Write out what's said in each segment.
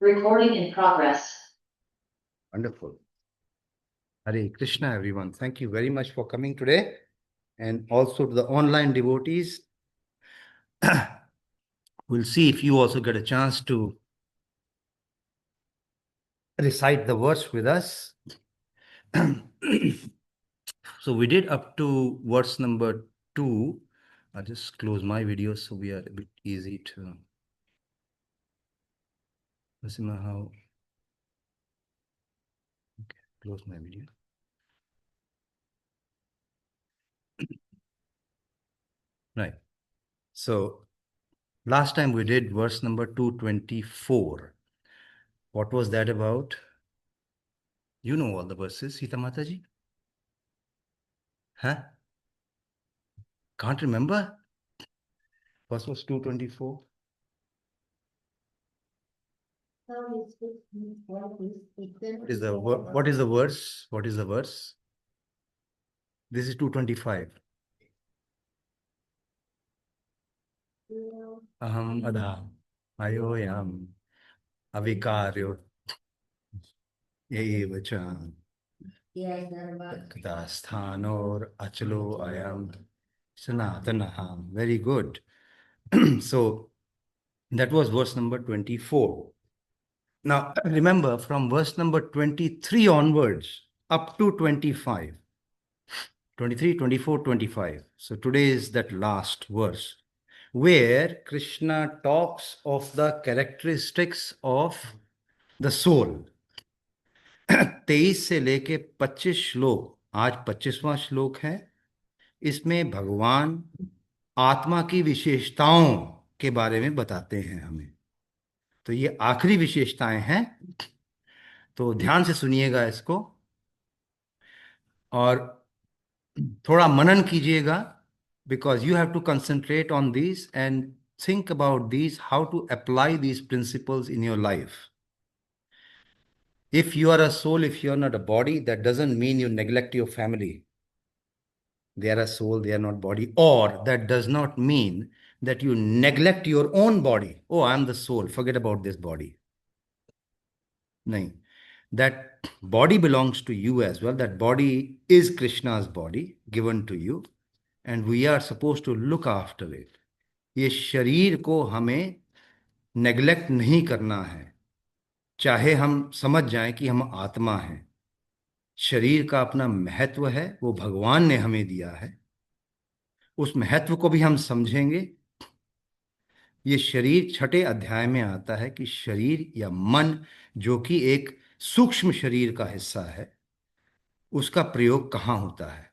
Recording in progress. Wonderful. Hare Krishna, everyone. Thank you very much for coming today. And also to the online devotees. We'll see if you also get a chance to recite the verse with us. So we did up to verse number 2. I'll just close my video so we are a bit easy to... how... Okay, close my video. Right. So last time we did verse number 224. What was that about? You know all the verses, Sita Mataji? Huh? Can't remember? Verse was 224. What is the verse? What is the verse? This is 225. Aham adha ayoyam avikaryo yevacha katasthanor achalo ayam sanatanaha. Very good. So that was verse number 24. Now remember, from verse number 23 onwards up to 25, 23, 24, 25. So today is that last verse where Krishna talks of the characteristics of the soul. 23 से लेके 25 श्लोक, आज 25वां श्लोक है. इसमें भगवान आत्मा की विशेषताओं के बारे में बताते हैं हमें. तो ये आखिरी विशेषताएं हैं, तो ध्यान से सुनिएगा इसको और थोड़ा मनन कीजिएगा, because you have to concentrate on these and think about these, how to apply these principles in your life. If you are a soul, if you are not a body, that doesn't mean you neglect your family. They are a soul, they are not body. Or that does not mean that you neglect your own body. Oh, I am the soul, forget about this body. No. That body belongs to you as well. That body is Krishna's body given to you. And we are supposed to look after it. ये शरीर को हमें neglect नहीं करना है, चाहे हम समझ जाएं कि हम आत्मा हैं. शरीर का अपना महत्व है, वो भगवान ने हमें दिया है. उस महत्व को भी हम समझेंगे. ये शरीर 6ठे अध्याय में आता है कि शरीर या मन, जो कि एक सूक्ष्म शरीर का हिस्सा है, उसका प्रयोग कहाँ होता है.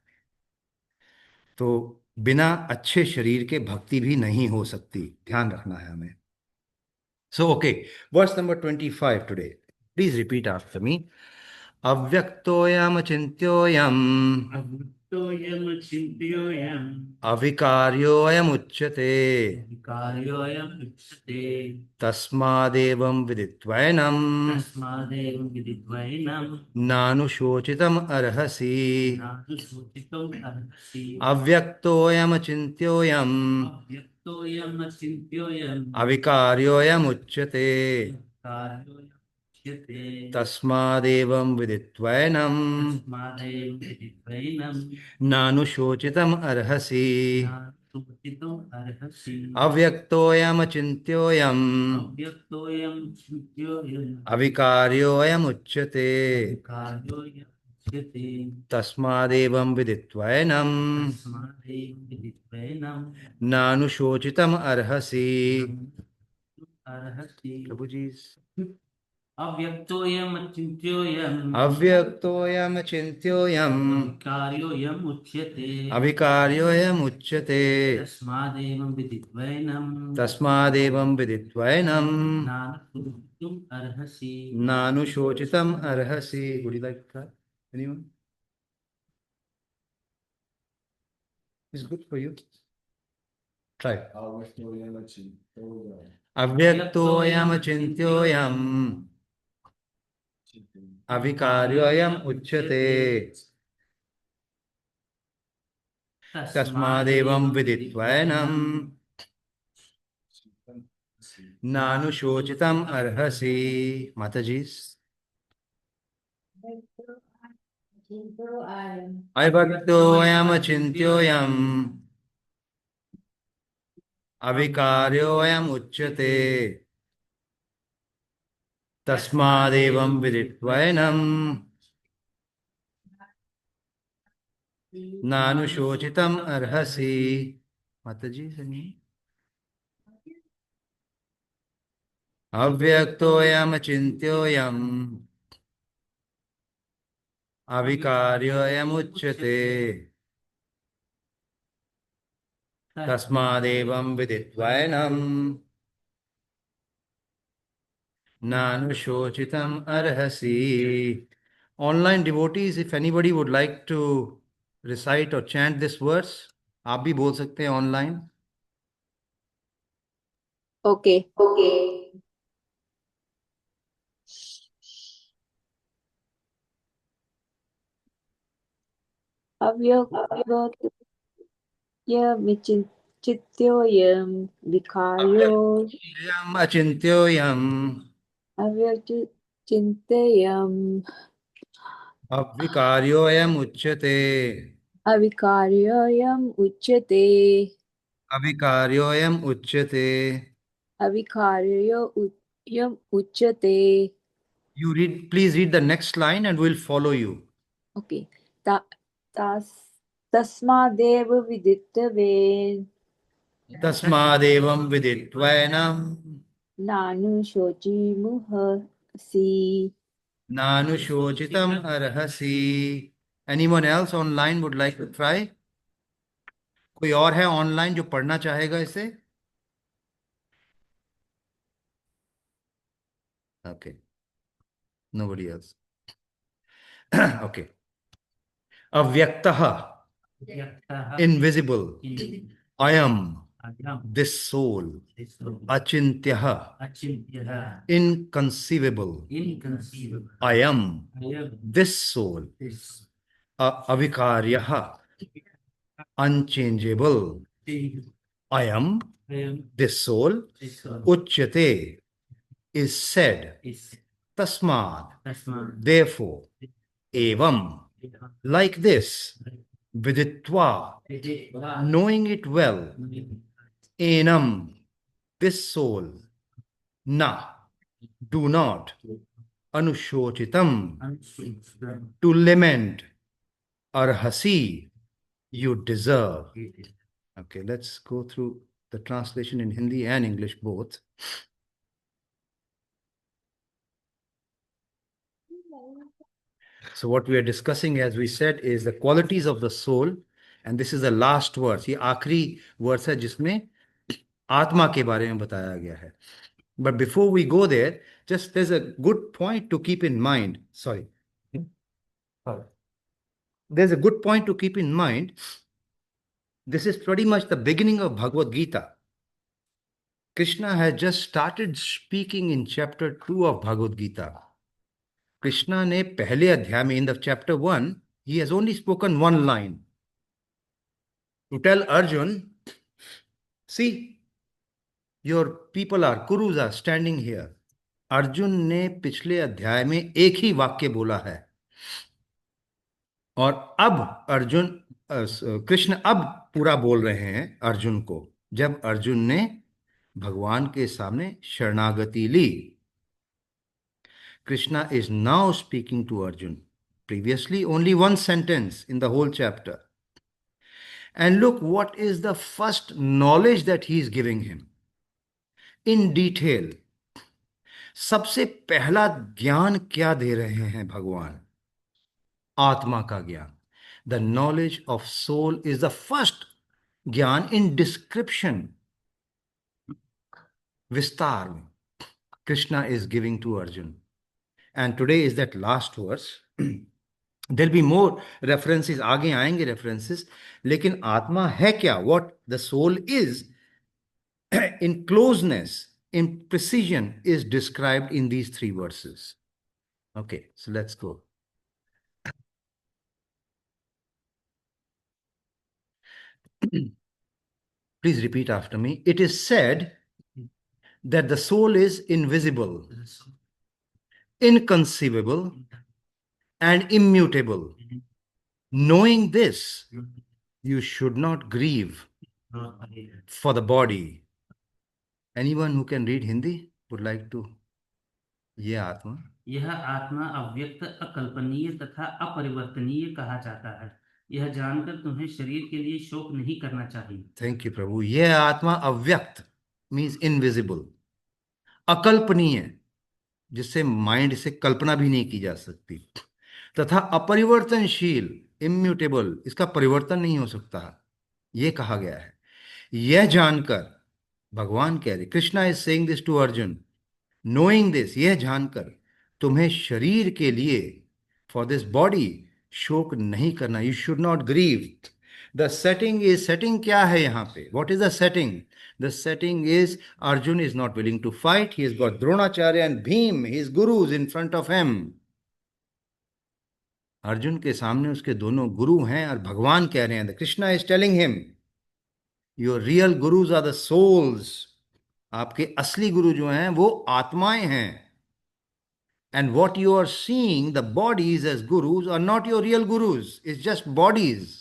तो बिना अच्छे शरीर के भक्ति भी नहीं हो सकती. ध्यान रखना है हमें. So, okay, verse number 25 today. Please repeat after me. Avyaktoyam achintyoyam avikaryoyam uchyate tasmadevam viditvainam nanushochitam arhasi. Avyaktoyam achintyoyam avikaryoyam uchyate tasmadevam viditvainam nanushochitam arhasi. Avyaktoyam achintyoyam avikaryoyam uchyate tasmadevam viditvainam nanushochitam arhasi. Prabhuji's. Avyaktoyam achintyoyam avikaryoyam uchyate Avikaryoyam uchyate tasmadevam viditvainam nanushochitam arhasi. Would you like that? Anyone? It's good for you. Try. Avyaktoyam achintyoyam avikaryoyam uchyate tasmadevam viditvainam नानुशोचितम् अर्हसि. Mataji's. अभक्तोऽयम् अचिन्त्योऽयम् अविकार्योऽयम् उच्यते तस्मादेवं विदित्वैनं नानुशोचितम् अर्हसि. माताजी सुनिए. अव्यक्तोऽयम् अचिन्त्योऽयम् अविकार्योऽयम् उच्यते तस्मादेवं विदित्वैनं नानुशोचितम् अर्हसि. Online devotees, if anybody would like to recite or chant this verse, आप भी बोल सकते हैं online. Okay. अव्यक्तोऽयं विकार्यो अव्यक्तोऽयम् अचिन्त्योऽयम् अव्यक्तचिन्तयम् अविकार्योऽयम् उच्यते. अविकार्योऽयम् उच्यते अविकार्योऽयम् उच्यते. अविकार्योऽयम् उच्यते. Please read the next line and we'll follow you. Okay. तस्मादेव विदित्वेन तस्मादेवं विदित्वैनं नानुशोचिमुहसि. नानुशोचितम् अर्हसि. Anyone else online would like to try? कोई और है ऑनलाइन जो पढ़ना चाहेगा इसे? Okay. Nobody else. Okay. अव्यक्तः, invisible. I am this soul. Achintyah, inconceivable. I am this soul. Avikaryah, unchangeable. I am this soul. Uchyate is said. Tasmad, therefore. Evam, like this. Viditva, knowing it well. Enam, this soul. Na, do not. Anushochitam, to lament. Arhasi, you deserve. Okay, let's go through the translation in Hindi and English both. So what we are discussing, as we said, is the qualities of the soul, and this is the last verse. ये आखिरी verse है जिसमें आत्मा के बारे में बताया गया है. But before we go there, just there's a good point to keep in mind. Sorry. There's a good point to keep in mind. This is pretty much the beginning of Bhagavad Gita. Krishna has just started speaking in chapter 2 of Bhagavad Gita. Krishna ने पहले अध्याय में, in the chapter 1, he has only spoken one line to tell Arjun, see, your people are, Kurus are standing here. Arjun ने पिछले अध्याय में एक ही वाक्य बोला है और अब कृष्ण अब पूरा बोल रहे हैं अर्जुन को, जब अर्जुन ने भगवान के सामने शरणागति ली. Krishna is now speaking to Arjun. Previously, only one sentence in the whole chapter. And look what is the first knowledge that he is giving him. In detail. सबसे पहला ज्ञान क्या दे रहे हैं भगवान? आत्मा का ज्ञान. The knowledge of soul is the first ज्ञान in description. विस्तार में Krishna is giving to Arjun. And today is that last verse. There'll be more references, आगे आएंगे references. लेकिन आत्मा है क्या? What the soul is in closeness, in precision, is described in these 3 verses. Okay, so let's go. Please repeat after me. It is said that the soul is invisible, inconceivable, and immutable. Knowing this, you should not grieve for the body. Anyone who can read Hindi would like to? यह आत्मा अव्यक्त, अकल्पनीय तथा अपरिवर्तनीय कहा जाता है। यह जानकर तुम्हें शरीर के लिए शोक नहीं करना चाहिए। Thank you, Prabhu. यह आत्मा अव्यक्त means invisible, अकल्पनीय, जिससे माइंड से कल्पना भी नहीं की जा सकती, तथा अपरिवर्तनशील, इम्यूटेबल, इसका परिवर्तन नहीं हो सकता, यह कहा गया है। यह जानकर भगवान कह रहे, Krishna is saying this to Arjun, knowing this, यह जानकर तुम्हें शरीर के लिए, फॉर दिस बॉडी, शोक नहीं करना, you should not grieve. The setting क्या है यहां पे? What is the setting? The setting is Arjun is not willing to fight, he is got Dronacharya and Bhim, his gurus in front of him. Arjun के सामने उसके दोनों गुरु हैं और भगवान कह रहे हैं, Krishna is telling him, your real gurus are the souls, आपके असली गुरु जो हैं वो आत्माएं हैं। And what you are seeing, the bodies as gurus, are not your real gurus. It's just bodies.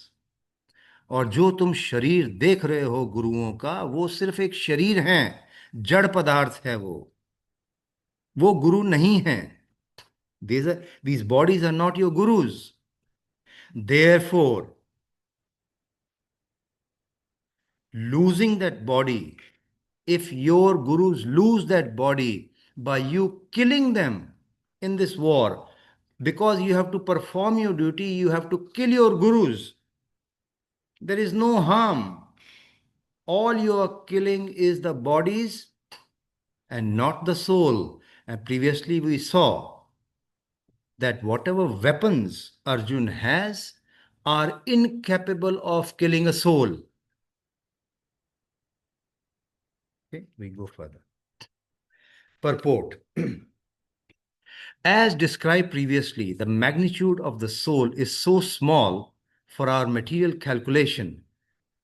और जो तुम शरीर देख रहे हो गुरुओं का, वो सिर्फ एक शरीर है, जड़ पदार्थ है, वो गुरु नहीं है। These bodies are not your gurus. Therefore, losing that body, if your gurus lose that body by you killing them in this war, because you have to perform your duty, you have to kill your gurus, there is no harm. All you are killing is the bodies and not the soul. And previously we saw that whatever weapons Arjun has are incapable of killing a soul. Okay, we go further. Purport. As described previously, the magnitude of the soul is so small for our material calculation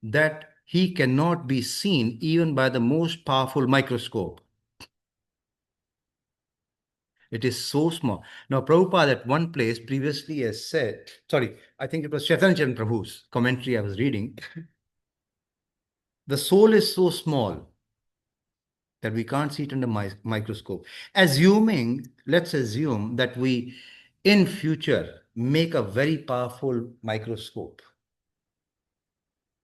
that he cannot be seen even by the most powerful microscope. It is so small. Now, Prabhupada at one place previously has said, sorry, I think it was Chaitanya Prabhu's commentary I was reading, the soul is so small that we can't see it under microscope. Let's assume that we, in future, make a very powerful microscope,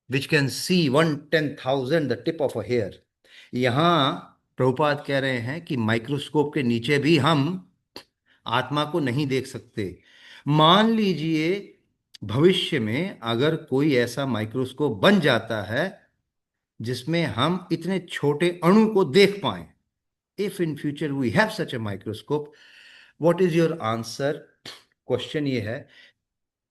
which can see 1/10,000 the tip of a hair. यहाँ प्रभुपाद कह रहे हैं कि microscope के नीचे भी हम आत्मा को नहीं देख सकते। मान लीजिए भविष्य में अगर कोई ऐसा माइक्रोस्कोप बन जाता है जिसमें हम इतने छोटे अणु को देख पाएं, if in future we have such a microscope, what is your answer? Question ये है,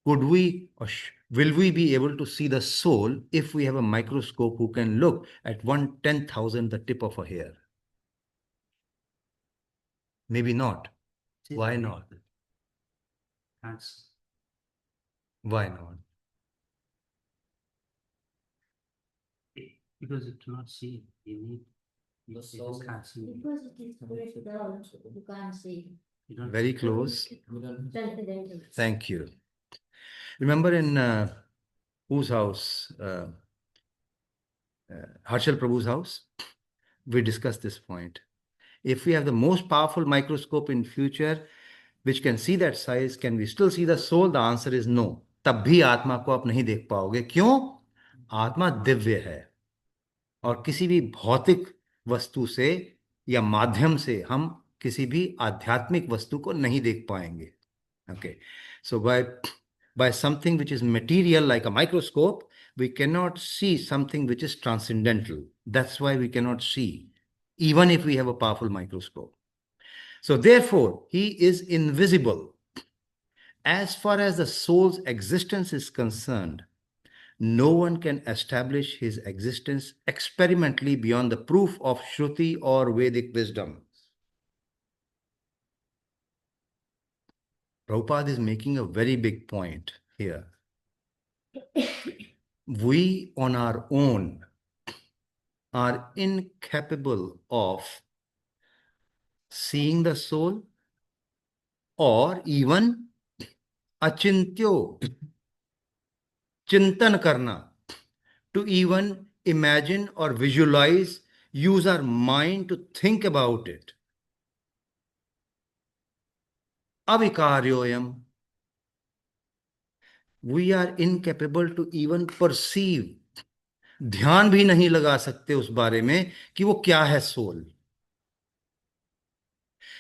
could we or will we be able to see the soul if we have a microscope who can look at 1/10,000 the tip of a hair? Maybe not. Why not? Why not? Because it cannot see. You need. You just can't see. Because it is very down, you can't see. Very close. Thank you. Remember in whose house? Harshal Prabhu's house? We discussed this point. If we have the most powerful microscope in future, which can see that size, can we still see the soul? The answer is no. तब भी आत्मा को आप नहीं देख पाओगे। क्यों? आत्मा दिव्य है और किसी भी भौतिक वस्तु से या माध्यम से हम किसी भी आध्यात्मिक वस्तु को नहीं देख पाएंगे। Okay, so by something which is material like a microscope, we cannot see something which is transcendental. That's why we cannot see, even if we have a powerful microscope. So therefore, he is invisible. As far as the soul's existence is concerned, no one can establish his existence experimentally beyond the proof of Shruti or Vedic wisdom. Prabhupada is making a very big point here. We on our own are incapable of seeing the soul, or even achintyo, चिंतन करना, to even imagine or visualize, use our mind to think about it. Avikaryoyam. We are incapable to even perceive. ध्यान भी नहीं लगा सकते उस बारे में कि वो क्या है soul.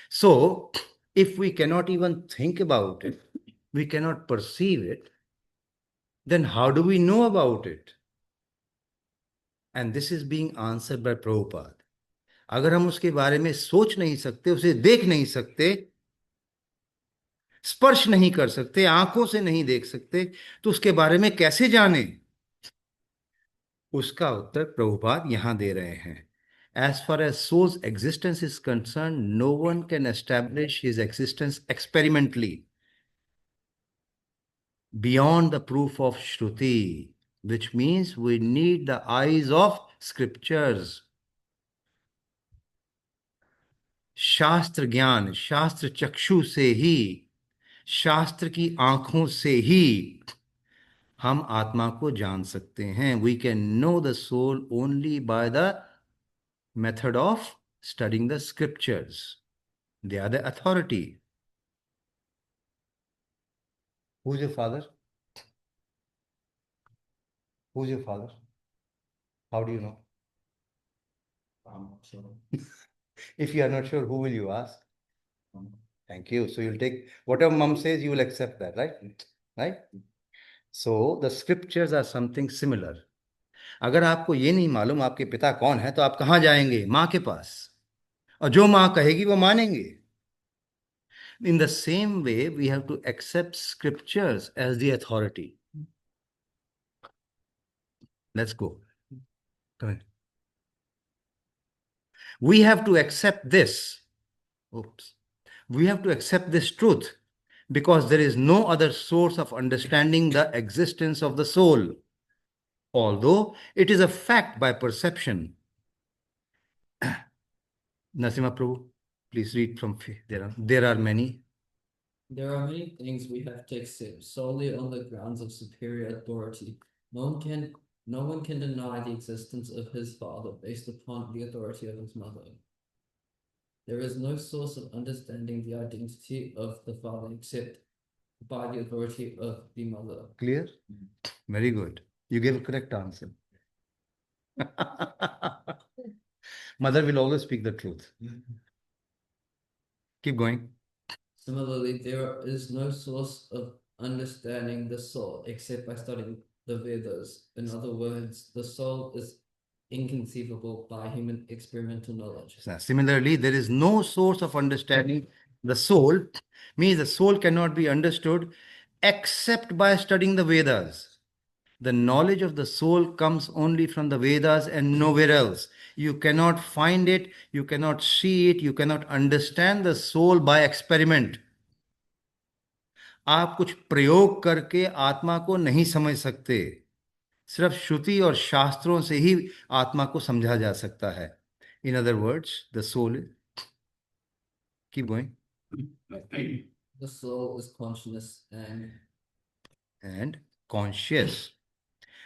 So, if we cannot even think about it, we cannot perceive it, then how do we know about it? And this is being answered by Prabhupada. अगर हम उसके बारे में सोच नहीं सकते, उसे देख नहीं सकते, स्पर्श नहीं कर सकते, आंखों से नहीं देख सकते, तो उसके बारे में कैसे जाने? उसका उत्तर प्रभुपाद यहां दे रहे हैं. As far as soul's existence is concerned, no one can establish his existence experimentally beyond the proof of Shruti, which means we need the eyes of scriptures. शास्त्र ज्ञान, शास्त्र चक्षु से ही, शास्त्र की आंखों से ही हम आत्मा को जान सकते हैं. We can know the soul only by the method of studying the scriptures. They are the authority. Who's your father? Who's your father? How do you know? I'm not sure. If you are not sure, who will you ask? Thank you. So you'll take whatever mom says, you will accept that, right? Right? So the scriptures are something similar. अगर आपको ये नहीं मालूम आपके पिता कौन है, तो आप कहाँ जाएंगे? माँ के पास. और जो माँ कहेगी वो मानेंगे. In the same way, we have to accept scriptures as the authority. Let's go. Come in. We have to accept this. Oops. We have to accept this truth because there is no other source of understanding the existence of the soul, although it is a fact by perception. Nasimha Prabhu, please read from there are many. There are many things we have to accept solely on the grounds of superior authority. No one can deny the existence of his father based upon the authority of his mother. There is no source of understanding the identity of the father except by the authority of the mother. Clear? Very good. You gave a correct answer. Mother will always speak the truth. Keep going. Similarly, there is no source of understanding the soul except by studying the Vedas. In other words, the soul is inconceivable by human experimental knowledge. Similarly, there is no source of understanding the soul, means the soul cannot be understood except by studying the Vedas. The knowledge of the soul comes only from the Vedas and nowhere else. You cannot find it, you cannot see it, you cannot understand the soul by experiment. आप कुछ प्रयोग करके आत्मा को नहीं समझ सकते. सिर्फ श्रुति और शास्त्रों से ही आत्मा को समझा जा सकता है. In other words, the soul is... Keep going. The soul is consciousness and conscious.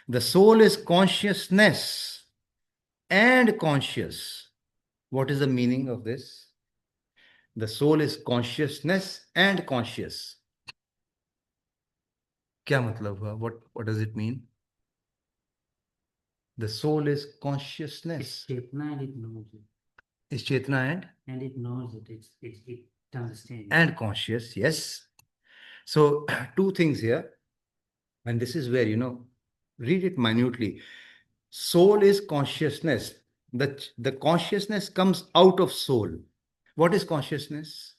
The soul is consciousness and conscious. What is the meaning of this? The soul is consciousness and conscious. क्या मतलब हुआ? What does it mean? The soul is consciousness. It's Chetna and it knows it. Is Chetna And it knows it. It understands. and conscious, yes. So two things here. And this is where, read it minutely. Soul is consciousness. The consciousness comes out of soul. What is consciousness?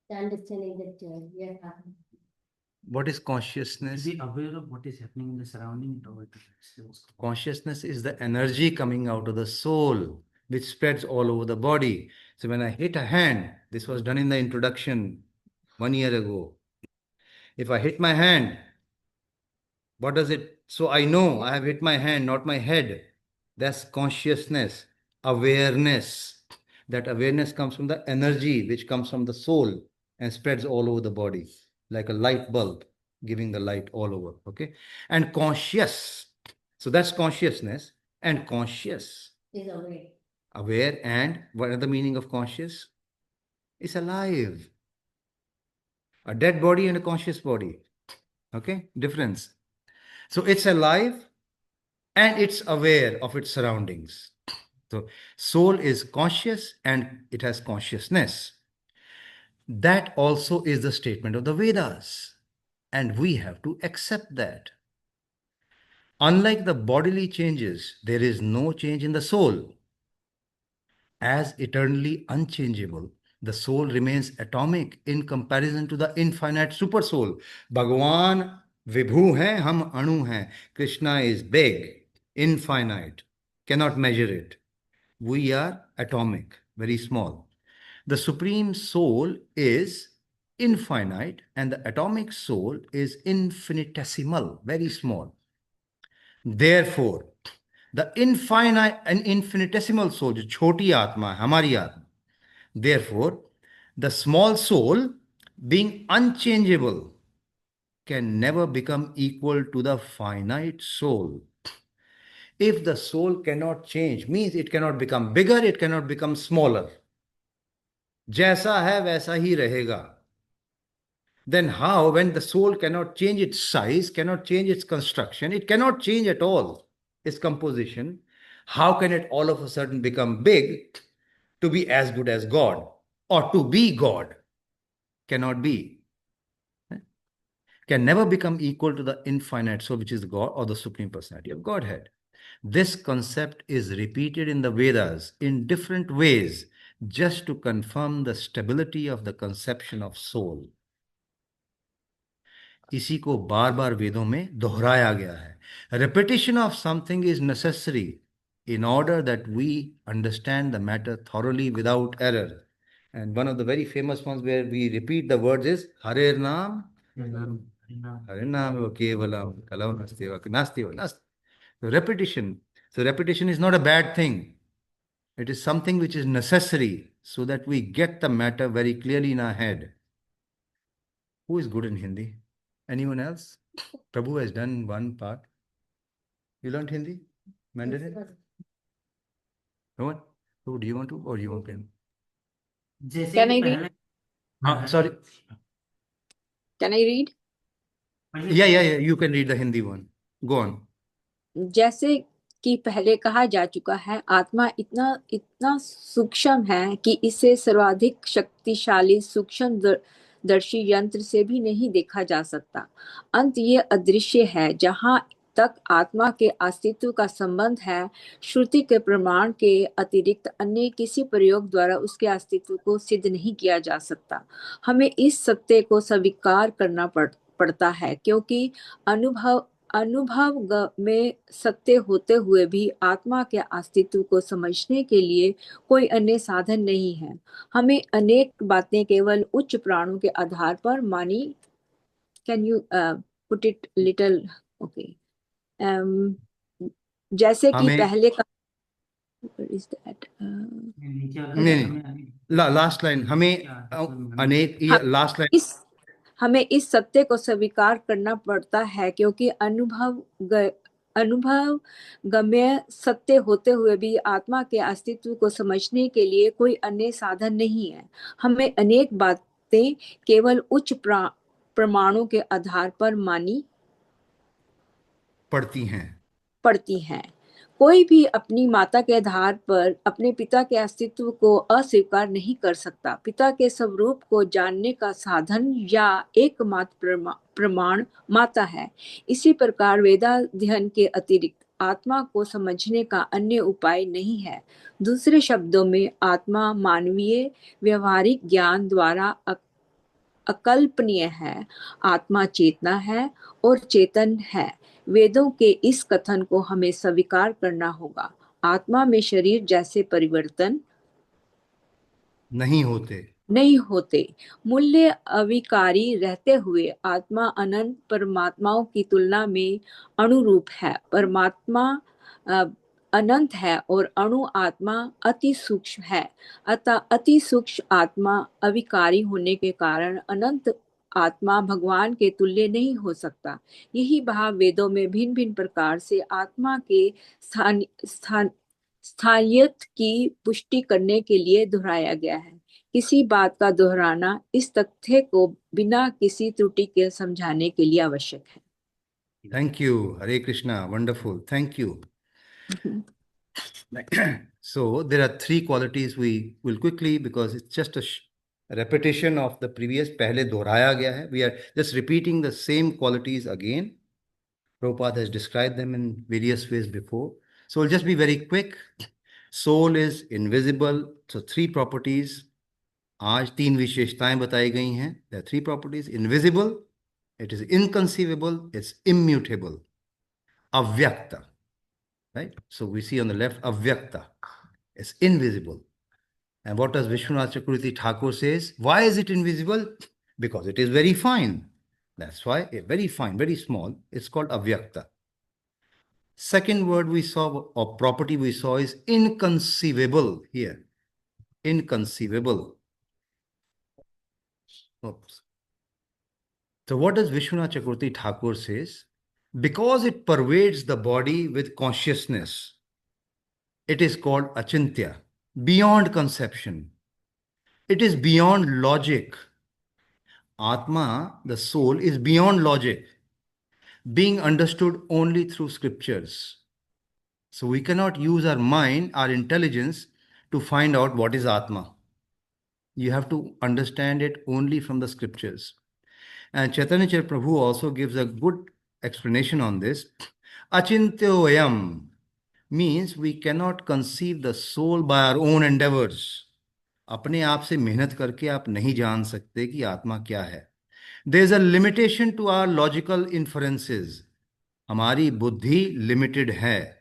The understanding that we are having. What is To consciousness? be aware of what is happening in the surrounding world. Consciousness is the energy coming out of the soul, which spreads all over the body. So when I hit a hand, this was done in the introduction 1 year ago. If I hit my hand, what does it? So I know I have hit my hand, not my head. That's consciousness, awareness. That awareness comes from the energy which comes from the soul and spreads all over the body, like a light bulb giving the light all over. Okay. And conscious. So that's consciousness. And conscious. Is aware. Aware. And what are the meaning of conscious? It's alive. A dead body and a conscious body. Okay. Difference. So it's alive and it's aware of its surroundings. So soul is conscious and it has consciousness. That also is the statement of the Vedas, and we have to accept that. Unlike the bodily changes, there is no change in the soul. As eternally unchangeable, the soul remains atomic in comparison to the infinite super soul. Bhagwan Vibhu hai, hum Anu hai. Krishna is big, infinite, cannot measure it. We are atomic, very small. The Supreme Soul is infinite and the atomic soul is infinitesimal, very small. Therefore, the infinite and infinitesimal soul, जो छोटी आत्मा है, हमारी आत्मा, therefore, the small soul, being unchangeable, can never become equal to the finite soul. If the soul cannot change, means it cannot become bigger, it cannot become smaller. जैसा है वैसा ही रहेगा. Then how, when the soul cannot change its size, cannot change its construction, it cannot change at all its composition, how can it all of a sudden become big to be as good as God or to be God? Cannot be. Can never become equal to the infinite soul, which is God or the Supreme Personality of Godhead. This concept is repeated in the Vedas in different ways just to confirm the stability of the conception of soul. इसी को बार बार वेदों में दोहराया गया है. Repetition of something is necessary in order that we understand the matter thoroughly without error. And one of the very famous ones where we repeat the words is Harer Naam, Hare Naam Kevalam, Kalau Nasteva, Nasteva, Nast. So repetition. So repetition is not a bad thing. It is something which is necessary so that we get the matter very clearly in our head. Who is good in Hindi? Anyone else? Prabhu has done one part. You learned Hindi? Mandarin? No one? Who do you want to or you want to? जैसे Can कि I पहले Sorry. Can I read? Yeah, you can read the Hindi one. Go on. जैसे कि पहले कहा जा चुका है, आत्मा इतना सूक्ष्म है कि इसे सर्वाधिक शक्तिशाली सूक्ष्म दर्शी यंत्र से भी नहीं देखा जा सकता. अंत ये अदृश्य है. जहाँ तक आत्मा के अस्तित्व का संबंध है, श्रुति के प्रमाण के अतिरिक्त अन्य किसी प्रयोग द्वारा उसके अस्तित्व को सिद्ध नहीं किया जा सकता. हमें इस सत्य को स्वीकार करना पड़ता है, क्योंकि अनुभव में सत्य होते हुए भी आत्मा के अस्तित्व को समझने के लिए कोई अन्य साधन नहीं है. हमें अनेक बातें केवल उच्च प्राणों के आधार पर मानी. Can you put it little? Okay. जैसे कि पहले का is that नहीं लास्ट लाइन हमें अनेक लास्ट लाइन हमें इस सत्य को स्वीकार करना पड़ता है, क्योंकि अनुभव गम्य सत्य होते हुए भी आत्मा के अस्तित्व को समझने के लिए कोई अन्य साधन नहीं है. हमें अनेक बातें केवल उच्च प्रमाणों के आधार पर मानी पड़ती हैं. कोई भी अपनी माता के आधार पर अपने पिता के अस्तित्व को अस्वीकार नहीं कर सकता. पिता के स्वरूप को जानने का साधन या एकमात्र प्रमाण माता है. इसी प्रकार वेदाध्ययन के अतिरिक्त आत्मा को समझने का अन्य उपाय नहीं है. दूसरे शब्दों में, आत्मा मानवीय व्यवहारिक ज्ञान द्वारा अकल्पनीय है. आत्मा चेतना है और चेतन है. वेदों के इस कथन को हमें स्वीकार करना होगा. आत्मा में शरीर जैसे परिवर्तन नहीं होते. मूल्य अविकारी रहते हुए आत्मा अनंत परमात्माओं की तुलना में अनुरूप है. परमात्मा अनंत है और अणु आत्मा अति सूक्ष्म है। अतः अति सूक्ष्म आत्मा अविकारी होने के कारण अनंत आत्मा भगवान के तुल्य नहीं हो सकता। यही भाव वेदों में भिन्न भिन्न प्रकार से आत्मा के स्थायित्व की पुष्टि करने के लिए दोहराया गया है। किसी बात का दोहराना इस तथ्य को बिना किसी त्रुटि के समझाने के लिए आवश्यक है। Thank you. Hare Krishna. Wonderful. Thank you. So there are three qualities we will quickly, because it's just a repetition of the previous. पहले दोहराया गया है. We are just repeating the same qualities again. Prabhupada has described them in various ways before. So we'll just be very quick. Soul is invisible. So three properties. आज तीन विशेषताएं बताई गई हैं. There are three properties. Invisible, it is inconceivable, it's immutable. Avyakta. Right? So we see on the left, Avyakta. It's invisible. And what does Vishwanath Chakravarti Thakur says? Why is it invisible? Because it is very fine. That's why, very fine, very small. It's called Avyakta. Second word we saw, or property we saw, is inconceivable here. Inconceivable. Oops. So what does Vishwanath Chakravarti Thakur says? Because it pervades the body with consciousness, it is called achintya, beyond conception. It is beyond logic. Atma, the soul, is beyond logic, being understood only through scriptures. So we cannot use our mind, our intelligence, to find out what is Atma. You have to understand it only from the scriptures. And Chaitanya Charitamrita Prabhu also gives a good explanation on this. Achintyoyam means we cannot conceive the soul by our own endeavors. अपने आप से मेहनत करके आप नहीं जान सकते कि आत्मा क्या है. There is a limitation to our logical inferences. हमारी बुद्धि limited है.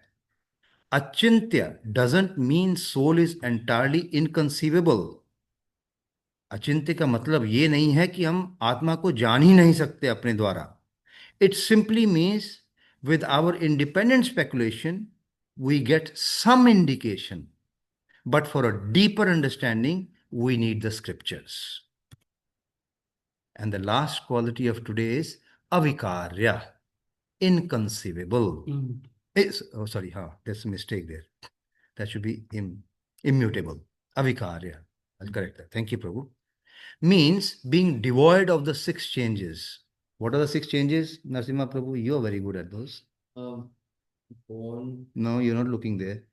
Achintya doesn't mean soul is entirely inconceivable. अचिंत्य का मतलब ये नहीं है कि हम आत्मा को जान ही नहीं सकते अपने द्वारा. It simply means with our independent speculation we get some indication, but for a deeper understanding we need the scriptures. And the last quality of today is avikarya, inconceivable. Oh, sorry, there's a mistake there. That should be immutable. Avikarya. I'll correct that. Thank you, Prabhu. Means being devoid of the six changes. What are the six changes, Narasimha Prabhu? You're very good at those. Born. No, you're not looking there.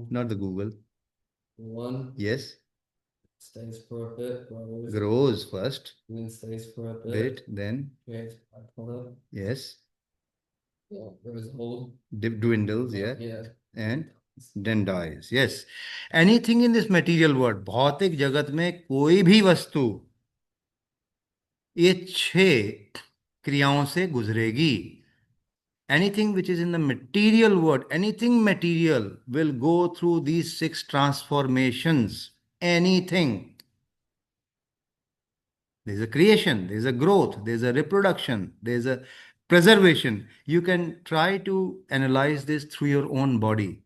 Not the Google. One. Yes. Stays for a bit. Grows first. Then stays for a Bit. Then. Creates bipolar. Yes. Yeah. Grows old. Dwindles. Yeah. Yeah. And then dies. Yes. Anything in this material world, भौतिक जगत में कोई भी वस्तु ये 6 क्रियाओं से गुजरेगी. Anything which is in the material world, anything material will go through these 6 transformations. Anything. There's a creation, there's a growth, there's a reproduction, there's a preservation. You can try to analyze this through your own body.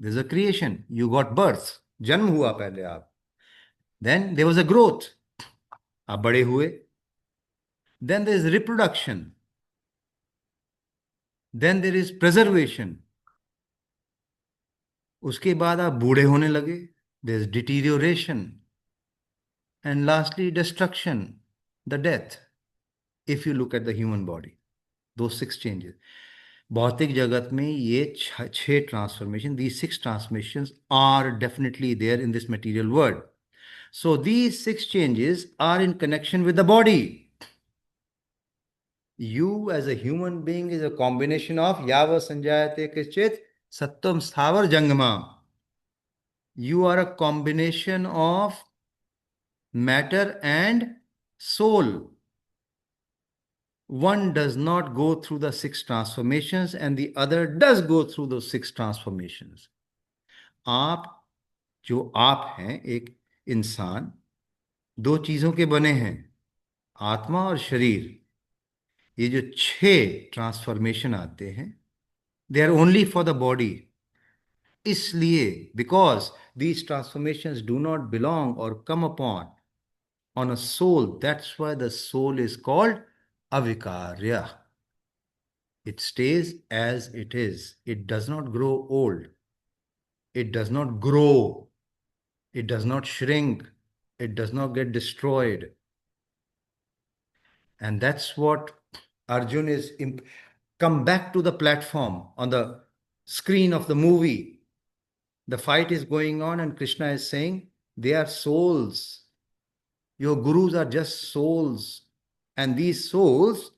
There's a creation. You got birth. जन्म हुआ पहले आप. Then there was a growth. आप बड़े हुए. Then there is reproduction. Then there is preservation. उसके बाद आप बूढ़े होने लगे. There is deterioration. And lastly, destruction, the death. If you look at the human body, those 6 changes. भौतिक जगत में ये 6 transformation, these 6 transformations are definitely there in this material world. So these 6 changes are in connection with the body. You as a human being is a combination of yava sanjayate kischit sattvam sthavar jangama. You are a combination of matter and soul. One does not go through the 6 transformations and the other does go through those 6 transformations. आप जो आप हैं, एक इंसान, 2 चीजों के बने हैं, आत्मा और शरीर. ये जो 6 ट्रांसफॉर्मेशन आते हैं, they are only for the body. इसलिए, because these transformations do not belong or come upon on a soul, that's why the soul is called avikarya. It stays as it is. It does not grow old. It does not grow. It does not shrink. It does not get destroyed. And that's what Arjun is. Come back to the platform on the screen of the movie. The fight is going on, and Krishna is saying, they are souls. Your gurus are just souls. And these souls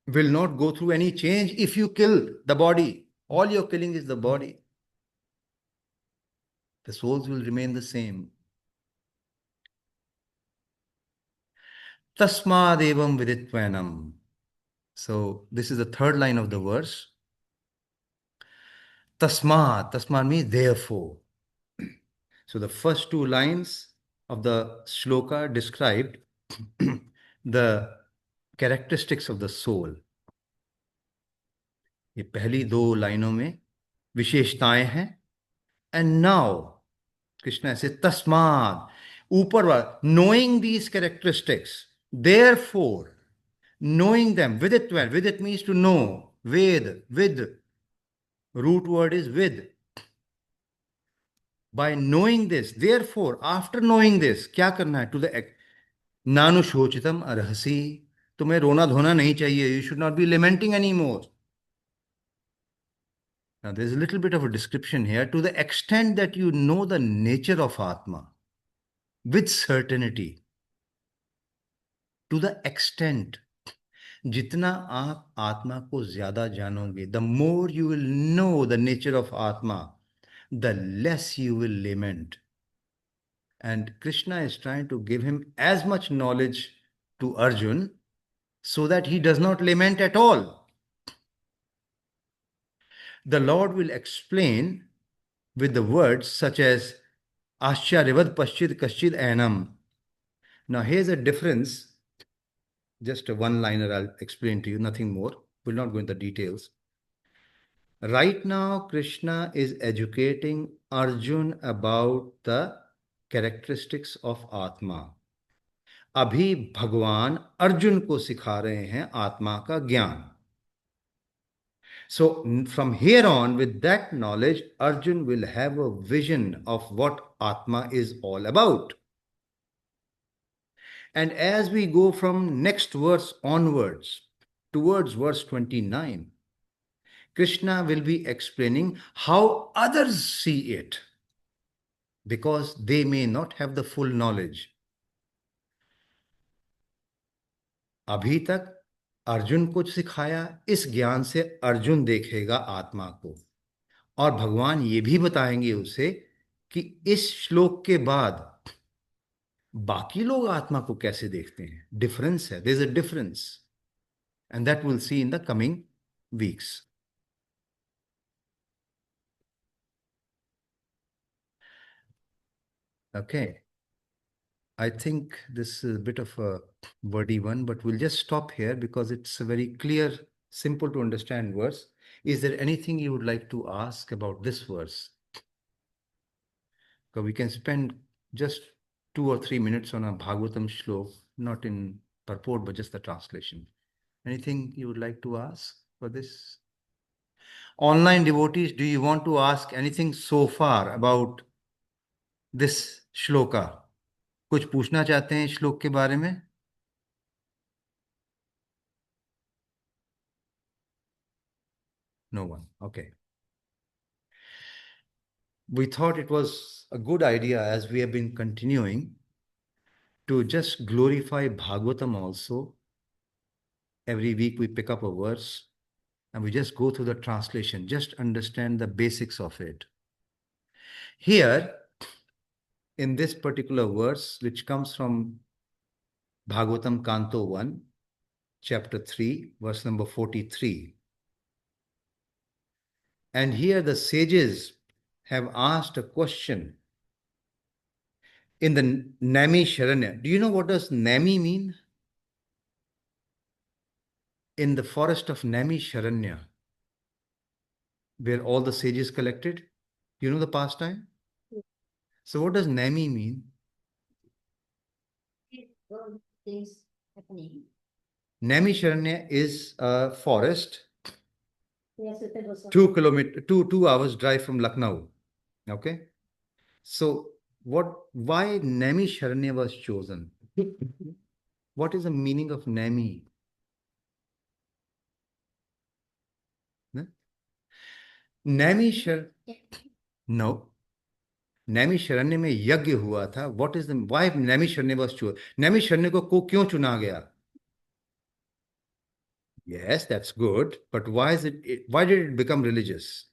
will not go through any change if you kill the body. All you're killing is the body. The souls will remain the same. Tasmadevam viditvanam. So this is the third line of the verse. Tasmat means therefore. So the first two lines of the shloka described the characteristics of the soul. ये पहली दो लाइनों में विशेषताएं हैं. And now Krishna says tasmat, ऊपर वाला, knowing these characteristics, therefore, knowing them, vidit means to know, with, root word is with. By knowing this, therefore, after knowing this, क्या करना है? To the नानुशोचितम अर्हसि, तुम्हें रोना धोना नहीं चाहिए. You should not be lamenting anymore. Now, there's a little bit of a description here. To the extent that you know the nature of Atma with certainty, to the extent, जितना आप आत्मा को ज्यादा जानोगे, the more you will know the nature of Atma, the less you will lament. And Krishna is trying to give him as much knowledge to Arjun so that he does not lament at all. The Lord will explain with the words such as Ascharavad Paschid Kaschid Ainam. Now here's a difference. Just a one-liner I'll explain to you, nothing more. We'll not go into details. Right now, Krishna is educating Arjun about the characteristics of Atma. अभी भगवान अर्जुन को सिखा रहे हैं आत्मा का ज्ञान. So from here on, with that knowledge, Arjun will have a vision of what Atma is all about. And as we go from next verse onwards, towards verse 29, Krishna will be explaining how others see it, because they may not have the full knowledge. अभी तक अर्जुन को सिखाया, इस ज्ञान से अर्जुन देखेगा आत्मा को, और भगवान ये भी बताएंगे उसे कि इस श्लोक के बाद बाकी लोग आत्मा को कैसे देखते हैं. डिफरेंस है, there is a difference, and that will see in the coming weeks. Okay, I think this is a bit of a wordy one, but we'll just stop here because it's a very clear, simple to understand verse. Is there anything you would like to ask about this verse? Because we can spend just 2 or 3 minutes on a Bhagavatam shlok, not in purport, but just the translation. Anything you would like to ask for this? Online devotees, do you want to ask anything so far about this shloka? कुछ पूछना चाहते हैं श्लोक के बारे में? No one. Okay. We thought it was a good idea, as we have been continuing, to just glorify Bhagavatam also. Every week we pick up a verse and we just go through the translation, just understand the basics of it. Here, in this particular verse, which comes from Bhagavatam Canto 1, chapter 3, verse number 43. And here the sages have asked a question in the Nami Sharanya. Do you know what does Nami mean? In the forest of Nami Sharanya, where all the sages collected, You know the pastime? So what does Nami mean? Things happening. Nami Sharanya is a forest Yes, it was. 2 hours drive from Lucknow. Okay. So why Nami Sharanya was chosen? What is the meaning of Nami? Huh? Nami Shar No. Naimi Sharanya में यज्ञ हुआ था. What is the why Naimi Sharanya was chose? Naimi Sharanya को क्यों चुना गया? Yes, that's good, but why did it become religious?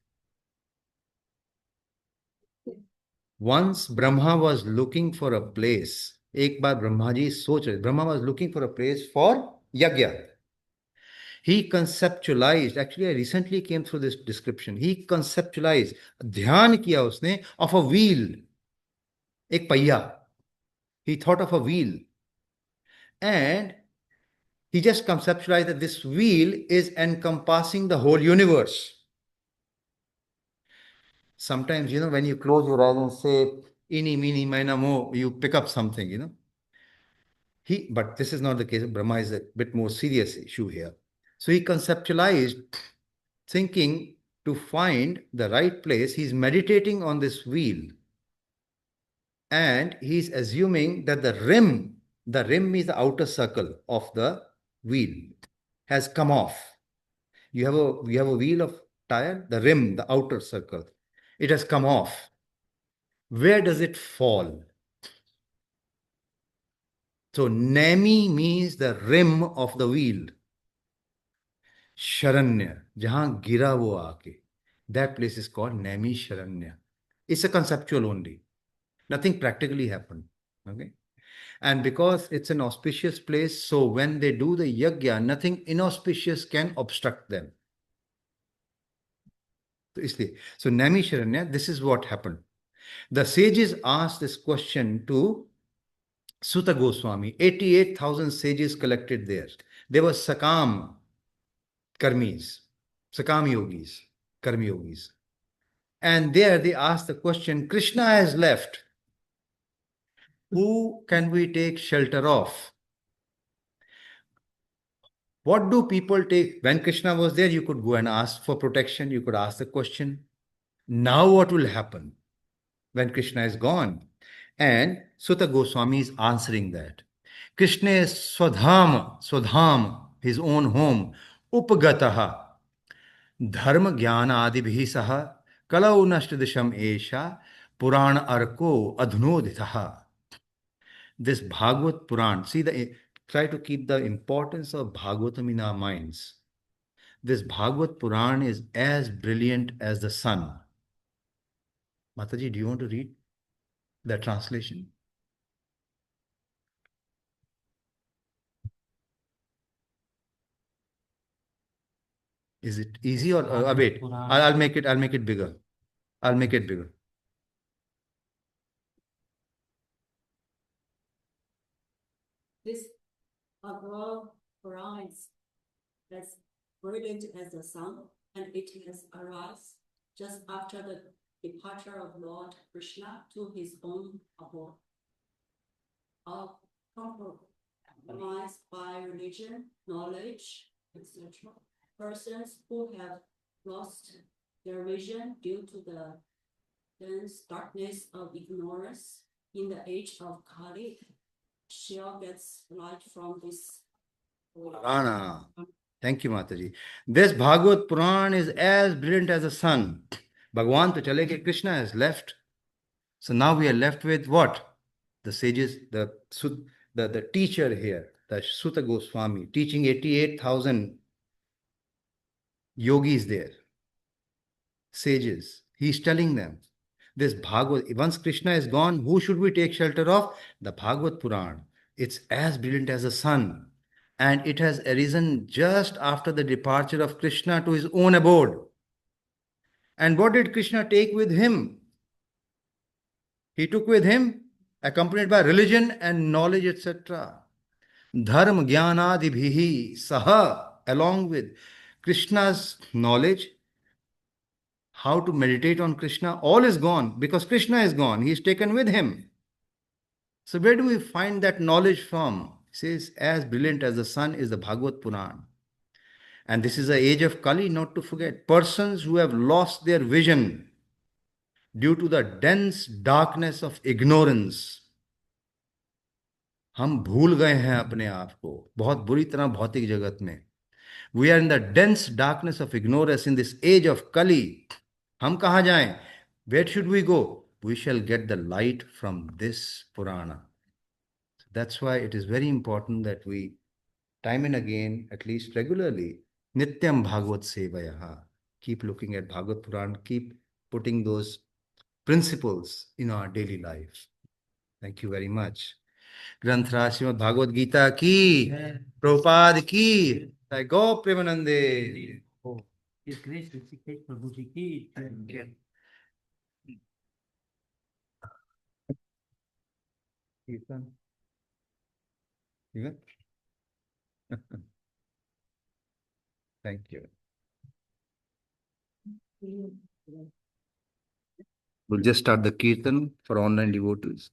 Once Brahma was looking for a place. एक बार ब्रह्मा जी सोच रहे, Brahma was looking for a place for yajna. He conceptualized, actually I recently came through this description, he conceptualized, ध्यान किया उसने of a wheel, एक पहिया. He thought of a wheel, and he just conceptualized that this wheel is encompassing the whole universe. Sometimes, when you close your eyes and say, "Ini, mini, mina, mo," you pick up something. But this is not the case. Brahma is a bit more serious issue here. So he conceptualized, thinking to find the right place. He's meditating on this wheel, and he's assuming that the rim is the outer circle of the wheel, has come off. You have a wheel of tire, the rim, the outer circle. It has come off. Where does it fall? So Nami means the rim of the wheel. Sharanya, jahan gira wo aake. That place is called Nami Sharanya. It's a conceptual only. Nothing practically happened. Okay. And because it's an auspicious place, so when they do the yajna, nothing inauspicious can obstruct them. So Nami Sharanya, this is what happened. The sages asked this question to Suta Goswami. 88,000 sages collected there. They were Sakam Karmis, Sakam Yogis, Karmi Yogis. And there they asked the question, Krishna has left. Who can we take shelter of? What do people take? When Krishna was there, you could go and ask for protection. You could ask the question. Now what will happen when Krishna is gone? And Suta Goswami is answering that. Krishna is Swadham, his own home, Upagataha, Dharma Jnana Adibhi Saha, Kalau Nashtadisham Esha, Puran Arko Adhnoditaha. This Bhagavad Puran, try to keep the importance of Bhagavatam in our minds. This Bhagavad Puran is as brilliant as the sun. Mataji, do you want to read the translation? Is it easy or wait? I'll make it bigger. I'll make it bigger. This Bhagavad Puran is as brilliant as the sun, and it has arisen just after the departure of Lord Krishna to his own abode. Compromised by religion, knowledge, etc. Persons who have lost their vision due to the dense darkness of ignorance in the age of Kali shall gets light from this. Purana. Thank you, Mataji. This Bhagavad Puran is as brilliant as the sun. Bhagwan to chale ke Krishna has left. So now we are left with what? The sages, the teacher here, the Suta Goswami, teaching 88,000 yogis there, sages. He's telling them, this Bhagavad, once Krishna is gone, who should we take shelter of? The Bhagavad Puran. It's as brilliant as the sun. And it has arisen just after the departure of Krishna to his own abode. And what did Krishna take with him? He took with him, accompanied by religion and knowledge, etc. Dharma Jnanadibhihi Saha, along with Krishna's knowledge, how to meditate on Krishna, all is gone because Krishna is gone. He is taken with him. So where do we find that knowledge from? He says, as brilliant as the sun is the Bhagavad Puran. And this is the age of Kali, not to forget. Persons who have lost their vision due to the dense darkness of ignorance. हम भूल गए हैं अपने आप को बहुत बुरी तरह भौतिक जगत में. We are in the dense darkness of ignorance in this age of Kali. हम कहाँ जाएं? Where should we go? We shall get the light from this Purana. That's why it is very important that we, time and again, at least regularly, Nityam Bhagavad Sevayaha, keep looking at Bhagavad Puran, keep putting those principles in our daily life. Thank you very much. ग्रंथराज Shrimad Bhagavat Gita की, प्रभुपाद की, गौ प्रेमानंदे. His Grace Hrishikesh प्रभु जी की. Ethan. Even? Thank you. We'll just start the Kirtan for online devotees.